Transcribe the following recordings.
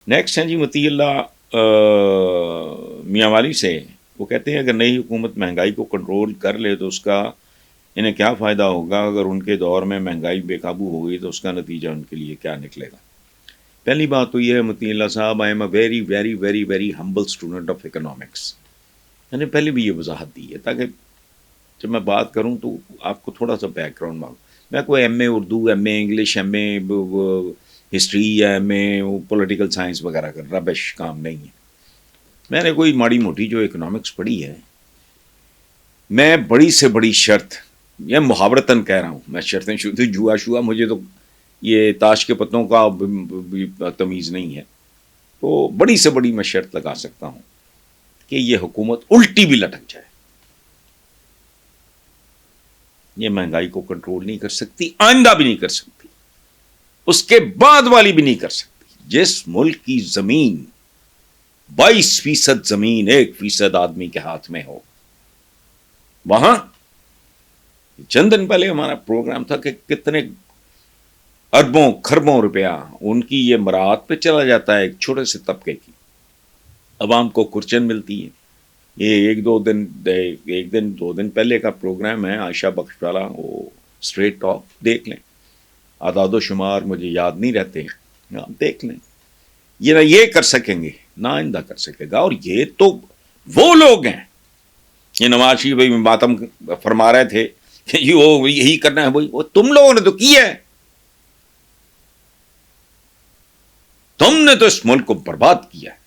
Next ہیں جی مطیع اللہ میاں والی سے. وہ کہتے ہیں اگر نئی حکومت مہنگائی کو کنٹرول کر لے تو اس کا انہیں کیا فائدہ ہوگا؟ اگر ان کے دور میں مہنگائی بے قابو ہو گئی تو اس کا نتیجہ ان کے لیے کیا نکلے گا؟ پہلی بات تو یہ ہے مطیع اللہ صاحب، I am a very very very very humble student of economics. میں نے پہلے بھی یہ وضاحت دی ہے تاکہ جب میں بات کروں تو آپ کو تھوڑا سا بیک گراؤنڈ مانگوں. میں کوئی M a Urdu, M A English, M a history یا ایم اے پولیٹیکل سائنس وغیرہ کا ربش کام نہیں ہے. میں نے کوئی ماڑی موٹی جو اکنامکس پڑھی ہے. میں بڑی سے بڑی شرط، یہ محاورتاً کہہ رہا ہوں، میں شرطیں جوا شوا مجھے تو یہ تاش کے پتوں کا تمیز نہیں ہے، تو بڑی سے بڑی میں شرط لگا سکتا ہوں کہ یہ حکومت الٹی بھی لٹک جائے، یہ مہنگائی کو کنٹرول نہیں کر سکتی، آئندہ بھی نہیں کر سکتی، اس کے بعد والی بھی نہیں کر سکتی. جس ملک کی زمین 22% زمین 1% آدمی کے ہاتھ میں ہو، وہاں چند دن پہلے ہمارا پروگرام تھا کہ کتنے اربوں خربوں روپیہ ان کی یہ مراعات پہ چلا جاتا ہے ایک چھوٹے سے طبقے کی. عوام کو کرچن ملتی ہے. یہ ایک دن دو دن پہلے کا پروگرام ہے عائشہ بخش والا، وہ اسٹریٹ ٹاک دیکھ لیں. اعداد و شمار مجھے یاد نہیں رہتے، آپ دیکھ لیں. یہ نہ یہ کر سکیں گے نہ آئندہ کر سکے گا. اور یہ تو وہ لوگ ہیں، یہ نواز شریف بھائی ماتم فرما رہے تھے کہ وہ یہی کرنا ہے، وہ تم لوگوں نے تو کیا ہے. تم نے تو اس ملک کو برباد کیا ہے.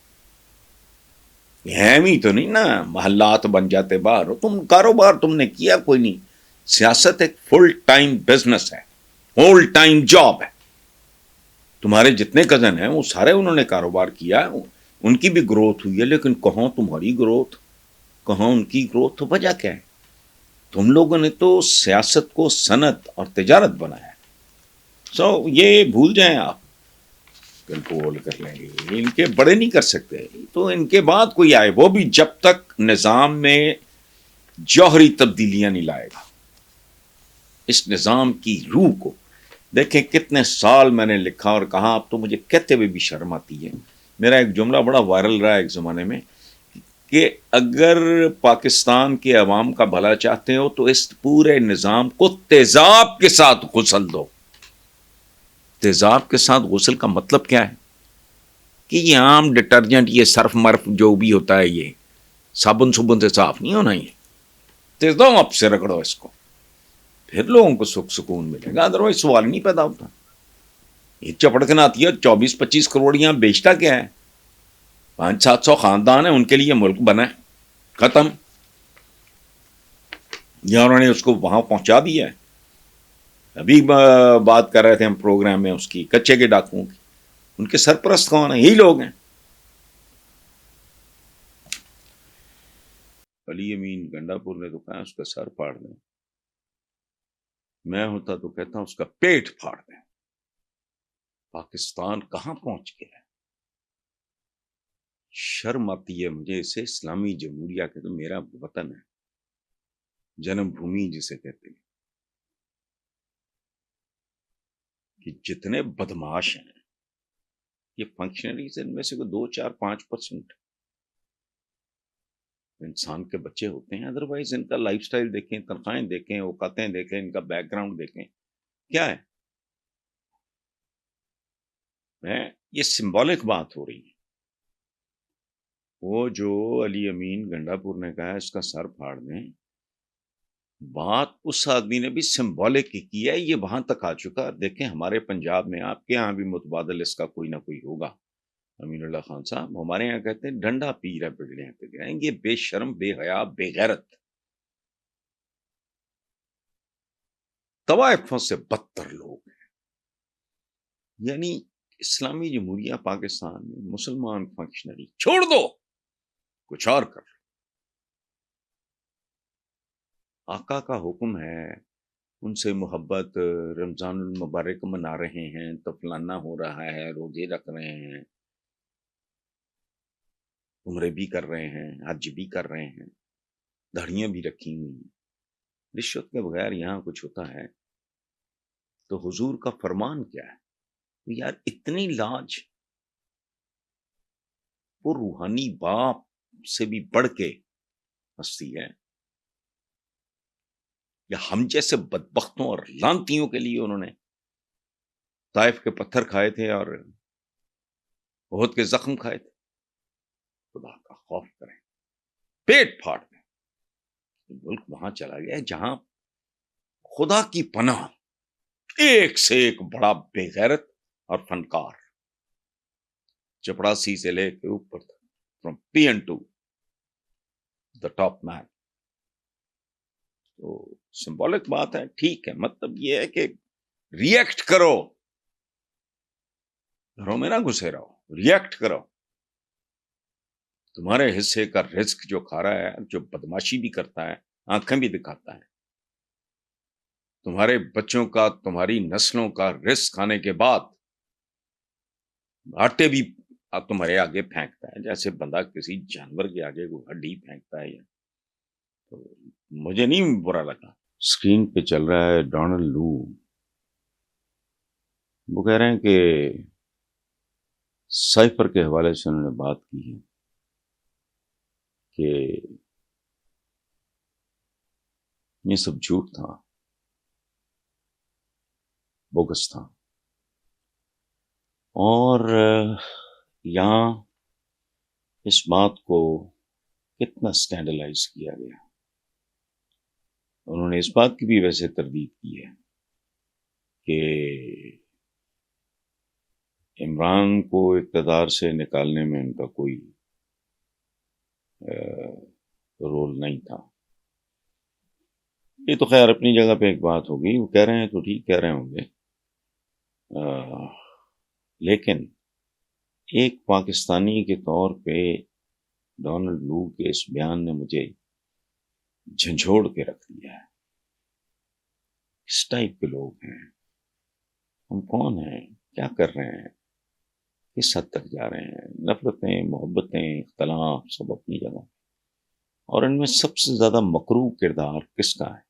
ہی تو نہیں نا محلات بن جاتے باہر. تم کاروبار تم نے کیا کوئی نہیں. سیاست ایک فل ٹائم بزنس ہے، فل ٹائم جاب ہے. تمہارے جتنے کزن ہیں وہ سارے انہوں نے کاروبار کیا، ان کی بھی گروتھ ہوئی ہے، لیکن کہاں تمہاری گروتھ، کہاں ان کی گروتھ؟ تو وجہ کیا ہے؟ تم لوگوں نے تو سیاست کو صنعت اور تجارت بنایا. یہ بھول جائیں آپ، کنٹرول کر لیں گے. ان کے بڑے نہیں کر سکتے، تو ان کے بعد کوئی آئے، وہ بھی جب تک نظام میں جوہری تبدیلیاں نہیں لائے گا. اس نظام کی روح کو دیکھیں. کتنے سال میں نے لکھا اور کہا، اب تو مجھے کہتے ہوئے بھی شرم آتی ہے. میرا ایک جملہ بڑا وائرل رہا ایک زمانے میں کہ اگر پاکستان کے عوام کا بھلا چاہتے ہو تو اس پورے نظام کو تیزاب کے ساتھ غسل دو. تیزاب کے ساتھ غسل کا مطلب کیا ہے؟ کہ یہ عام ڈٹرجنٹ، یہ سرف مرف جو بھی ہوتا ہے، یہ صابن سے صاف نہیں ہونا. یہ تیزاب سے رگڑو اس کو، پھر لوگوں کو سکون ملے گا. ادروائز سوال نہیں پیدا ہوتا. یہ چپڑکن آتی ہے 24-25 کروڑیاں بیچتا کیا ہے؟ 500-700 خاندان ہیں، ان کے لیے ملک بنا ہے، ختم. یا انہوں نے اس کو وہاں پہنچا دیا ہے. ابھی بات کر رہے تھے ہم پروگرام میں اس کی کچے کے ڈاکوؤں کی. ان کے سرپرست کون ہیں؟ یہی لوگ ہیں. علی امین گنڈا پور نے تو کہا اس کا سر پھاڑ دیں. میں ہوتا تو کہتا ہوں اس کا پیٹ پھاڑ دیں. پاکستان کہاں پہنچ گیا ہے؟ شرم آتی ہے مجھے اسے اسلامی جمہوریہ کے، تو میرا وطن ہے، جنم بھومی جسے کہتے ہیں، کہ جتنے بدماش ہیں یہ فنکشنریز، ان میں سے کوئی 2-4-5% انسان کے بچے ہوتے ہیں. ادروائز ان کا لائف سٹائل دیکھیں، تنخواہیں دیکھیں، اوقاتیں دیکھیں، ان کا بیک گراؤنڈ دیکھیں کیا ہے. یہ سمبولک بات ہو رہی ہے. وہ جو علی امین گنڈا پور نے کہا اس کا سر پھاڑ دیں، بات اس آدمی نے بھی سمبولک کی ہے. یہ وہاں تک آ چکا. دیکھیں ہمارے پنجاب میں، آپ کے یہاں بھی متبادل اس کا کوئی نہ کوئی ہوگا. امین اللہ خان صاحب ہمارے یہاں کہتے ہیں ڈنڈا پی رہا بگڑے پہ گرائیں گے. بے شرم، بے حیا، بے غیرت، طوائفوں سے بدتر لوگ ہیں. یعنی اسلامی جمہوریہ پاکستان میں مسلمان فنکشنری چھوڑ دو، کچھ اور کر. آقا کا حکم ہے، ان سے محبت، رمضان المبارک منا رہے ہیں تو فلانا ہو رہا ہے، روزے رکھ رہے ہیں، عمرے بھی کر رہے ہیں، حج بھی کر رہے ہیں، دھڑیاں بھی رکھی ہوئی ہیں. رشوت کے بغیر یہاں کچھ ہوتا ہے تو حضور کا فرمان کیا ہے؟ یار اتنی لاج وہ روحانی باپ سے بھی بڑھ کے ہستی ہے، یا ہم جیسے بدبختوں اور لانتیوں کے لیے انہوں نے طائف کے پتھر کھائے تھے اور احد کے زخم کھائے تھے؟ خدا کا خوف کریں، پیٹ پھاڑ دیں۔ ملک وہاں چلا گیا جہاں خدا کی پناہ ایک سے ایک بڑا بے غیرت اور فنکار، چپڑاسی سے لے کے اوپر تک، from P N to the top مین۔ تو سمبولک بات ہے، ٹھیک ہے، مطلب یہ ہے کہ ری ایکٹ کرو، گھروں میں نہ گھسے رہو، ری ایکٹ کرو۔ تمہارے حصے کا رزق جو کھا رہا ہے، جو بدماشی بھی کرتا ہے، آنکھیں بھی دکھاتا ہے، تمہارے بچوں کا، تمہاری نسلوں کا رزق کھانے کے بعد آٹے بھی تمہارے آگے پھینکتا ہے، جیسے بندہ کسی جانور کے آگے وہ ہڈی پھینکتا ہے۔ تو مجھے نہیں برا لگا۔ اسکرین پہ چل رہا ہے ڈونلڈ لو، وہ کہہ رہے ہیں کہ سائفر کے حوالے سے انہوں نے بات کی ہے کہ یہ سب جھوٹ تھا، بوگس تھا، اور یہاں اس بات کو کتنا اسکینڈلائز کیا گیا۔ انہوں نے اس بات کی بھی ویسے تردید کی ہے کہ عمران کو اقتدار سے نکالنے میں ان کا کوئی رول نہیں تھا۔ یہ تو خیر اپنی جگہ پہ ایک بات ہوگی، وہ کہہ رہے ہیں تو ٹھیک کہہ رہے ہوں گے، لیکن ایک پاکستانی کے طور پہ ڈونلڈ لو کے اس بیان نے مجھے جھنجھوڑ کے رکھ دیا ہے۔ اس ٹائپ کے لوگ ہیں، ہم کون ہیں، کیا کر رہے ہیں، کس حد تک جا رہے ہیں؟ نفرتیں، محبتیں، اختلاف سب اپنی جگہ، اور ان میں سب سے زیادہ مکروہ کردار کس کا ہے؟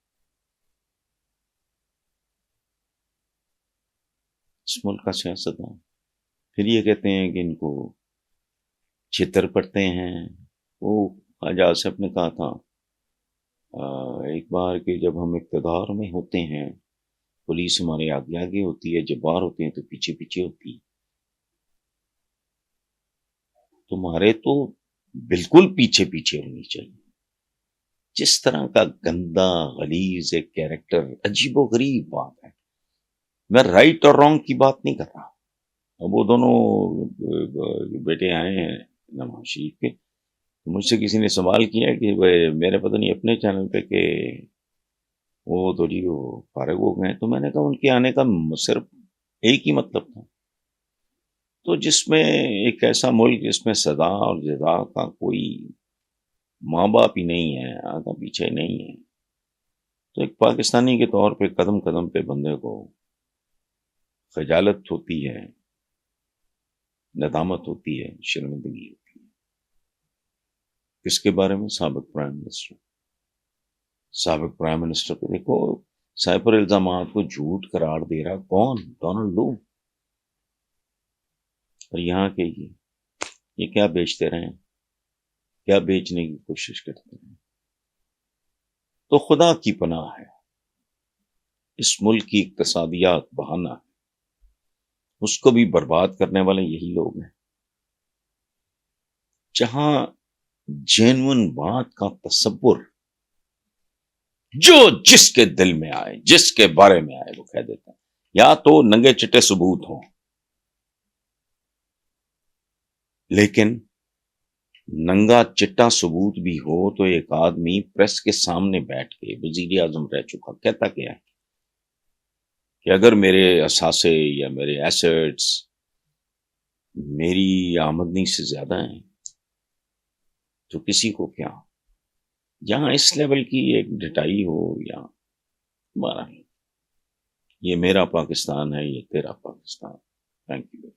اس ملک کا سیاستدان۔ پھر یہ کہتے ہیں کہ ان کو چھتر پڑتے ہیں۔ وہ خواجہ آصف نے کہا تھا ایک بار کہ جب ہم اقتدار میں ہوتے ہیں، پولیس ہمارے آگے آگے ہوتی ہے، جب باہر ہوتے ہیں تو پیچھے پیچھے ہوتی ہے۔ تمہارے تو بالکل پیچھے پیچھے ہونی چاہیے۔ جس طرح کا گندا غلیظ ایک کیریکٹر، عجیب و غریب بات ہے۔ میں رائٹ اور رانگ کی بات نہیں کر رہا۔ اب وہ دونوں بیٹے آئے ہیں نواز شریف کے، مجھ سے کسی نے سوال کیا کہ میرے پتہ نہیں اپنے چینل پہ کہ وہ تو جی وہ فارغ ہو گئے، تو میں نے کہا ان کے آنے کا صرف ایک ہی مطلب تھا۔ تو جس میں ایک ایسا ملک جس میں سزا اور جزا کا کوئی ماں باپ ہی نہیں ہے، آگا پیچھے نہیں ہے، تو ایک پاکستانی کے طور پہ قدم قدم پہ بندے کو خجالت ہوتی ہے، ندامت ہوتی ہے، شرمندگی ہوتی ہے۔ کس کے بارے میں؟ سابق پرائم منسٹر۔ سابق پرائم منسٹر پہ دیکھو، سائبر الزامات کو جھوٹ قرار دے رہا کون؟ ڈونلڈ لو۔ اور یہاں کے یہ کیا بیچتے رہے، کیا بیچنے کی کوشش کرتے ہیں؟ تو خدا کی پناہ ہے، اس ملک کی اقتصادیات بہانہ ہے، اس کو بھی برباد کرنے والے یہی لوگ ہیں۔ جہاں جینون بات کا تصور جو جس کے دل میں آئے، جس کے بارے میں آئے وہ کہہ دیتا ہے، یا تو ننگے چٹے ثبوت ہوں، لیکن ننگا چٹا ثبوت بھی ہو تو ایک آدمی پریس کے سامنے بیٹھ کے، وزیر اعظم رہ چکا، کہتا کیا ہے کہ اگر میرے اثاثے یا میرے ایسٹس میری آمدنی سے زیادہ ہیں تو کسی کو کیا؟ جہاں اس لیول کی ایک ڈٹائی ہو، یا ہمارا یہ میرا پاکستان ہے، یہ تیرا پاکستان۔ Thank you.